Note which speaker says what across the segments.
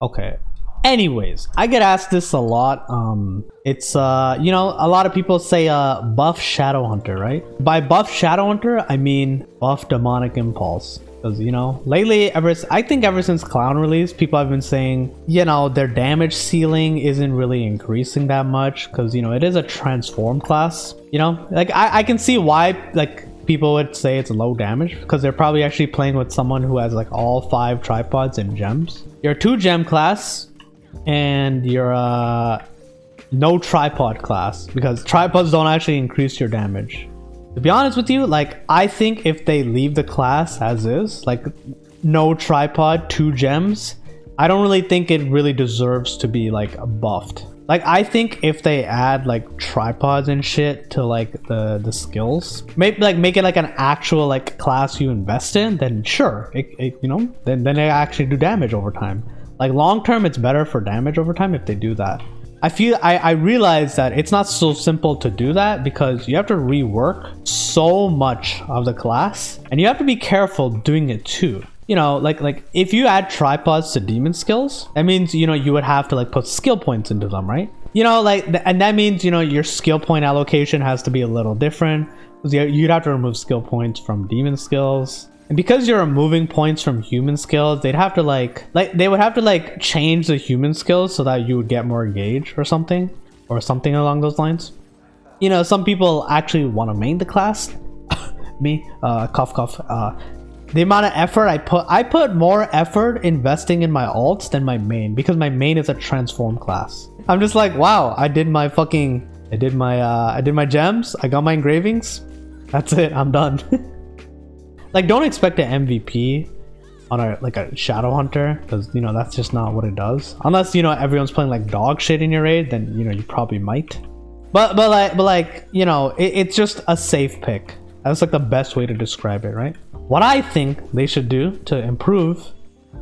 Speaker 1: Okay. Anyways, I get asked this a lot. It's you know, a lot of people say buff Shadowhunter, right? By buff Shadowhunter, I mean buff Demonic Impulse. Because, you know, lately, I think ever since Clown release, people have been saying, you know, their damage ceiling isn't really increasing that much. Because, you know, it is a transform class. You know, like I can see why, like, people would say it's low damage, because they're probably actually playing with someone who has like all 5 tripods and gems. You're a 2 gem class, and you're a no tripod class, because tripods don't actually increase your damage. To be honest with you, like, I think if they leave the class as is, like no tripod, 2 gems, I don't really think it really deserves to be like buffed. Like, I think if they add like tripods and shit to like the skills, maybe like make it like an actual like class you invest in, then sure, you know, then they actually do damage over time. Like long term, it's better for damage over time if they do that. I realize that it's not so simple to do that, because you have to rework so much of the class, and you have to be careful doing it too. You know, like if you add tripods to demon skills, that means, you know, you would have to like put skill points into them, right? You know, like, and that means, you know, your skill point allocation has to be a little different, because you'd have to remove skill points from demon skills. And because you're removing points from human skills, they'd have to they would have to like change the human skills so that you would get more gauge or something along those lines. You know, some people actually want to main the class. Me, cough cough. The amount of effort I put more effort investing in my alts than my main, because my main is a transform class. I'm just like, wow, I did my gems, I got my engravings. That's it, I'm done. Like, don't expect an MVP on a Shadowhunter, because, you know, that's just not what it does. Unless, you know, everyone's playing like dog shit in your raid, then, you know, you probably might. But like, you know, it's just a safe pick. That's like the best way to describe it, right? What I think they should do to improve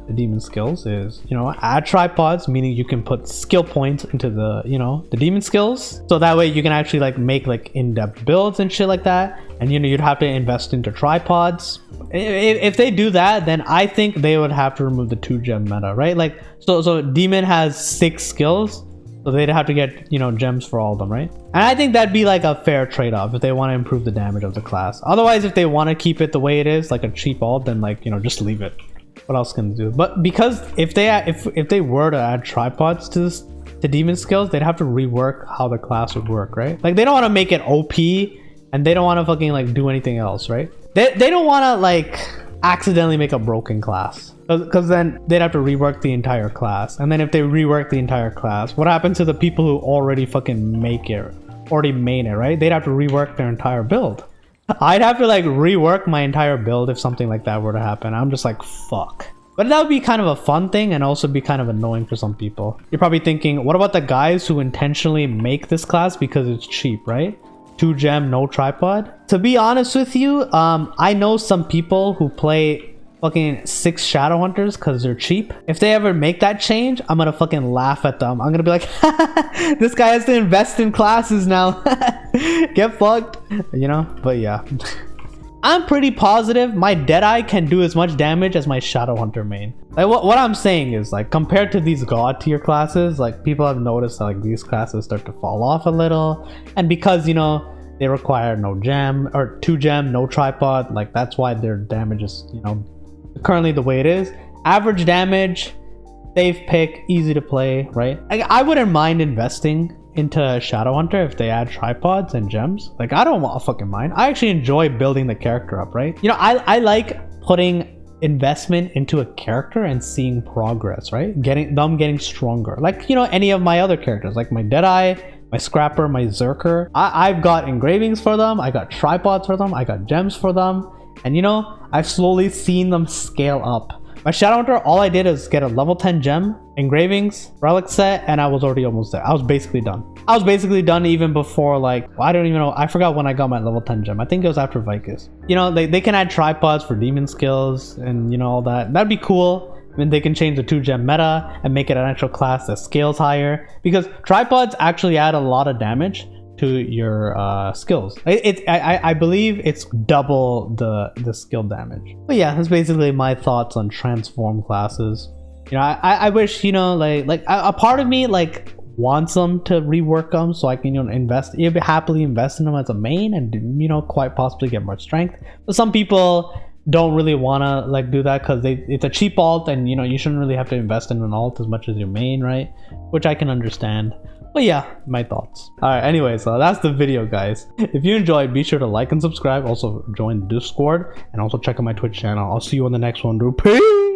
Speaker 1: the demon skills is, you know, add tripods, meaning you can put skill points into the, you know, the demon skills, so that way you can actually like make like in-depth builds and shit like that. And, you know, you'd have to invest into tripods. If they do that, then I think they would have to remove the 2 gem meta, right? Like, so demon has 6 skills, so they'd have to get, you know, gems for all of them, right? And I think that'd be like a fair trade-off if they want to improve the damage of the class. Otherwise, if they want to keep it the way it is, like a cheap alt, then, like, you know, just leave it. What else can they do? But because if they were to add tripods to demon skills, they'd have to rework how the class would work, right? Like, they don't want to make it OP, and they don't want to fucking like do anything else, right? They don't want to like accidentally make a broken class, because then they'd have to rework the entire class. And then if they rework the entire class, what happens to the people who already fucking already main it, right? They'd have to rework their entire build. I'd have to like rework my entire build if something like that were to happen. I'm just like, fuck. But that would be kind of a fun thing, and also be kind of annoying for some people. You're probably thinking, what about the guys who intentionally make this class because it's cheap, right? 2 gem, no tripod. To be honest with you, I know some people who play fucking 6 Shadowhunters because they're cheap. If they ever make that change, I'm gonna fucking laugh at them. I'm gonna be like, this guy has to invest in classes now. Get fucked, you know? But yeah. I'm pretty positive my Deadeye can do as much damage as my Shadowhunter main. Like, what I'm saying is, like, compared to these god tier classes, like, people have noticed that like these classes start to fall off a little, and because, you know, they require no gem or 2 gem, no tripod, like, that's why their damage is, you know, currently the way it is. Average damage, safe pick, easy to play, right? I wouldn't mind investing into Shadowhunter if they add tripods and gems. Like, I don't want fucking mind. I actually enjoy building the character up, right? You know, I like putting investment into a character and seeing progress, right? Getting stronger. Like, you know, any of my other characters, like my Deadeye, my Scrapper, my Zerker. I've got engravings for them, I got tripods for them, I got gems for them, and, you know, I've slowly seen them scale up. My Shadowhunter, all I did is get a level 10 gem, engravings, relic set, and I was already almost there. I was basically done. I was basically done even before, like, I don't even know. I forgot when I got my level 10 gem. I think it was after Vicus. You know, they can add tripods for demon skills and, you know, all that. That'd be cool. I mean, they can change the 2 gem meta and make it an actual class that scales higher, because tripods actually add a lot of damage to your skills. I believe it's double the skill damage. But yeah, that's basically my thoughts on transform classes. You know, I wish, you know, like a part of me like wants them to rework them so I can, you know, happily invest in them as a main and, you know, quite possibly get more strength. But some people don't really want to like do that because it's a cheap alt, and you know, you shouldn't really have to invest in an alt as much as your main, right? Which I can understand. But yeah, my thoughts. All right, anyways, that's the video, guys. If you enjoyed, be sure to like and subscribe. Also join the Discord, and also check out my Twitch channel. I'll see you on the next one, dude. Peace.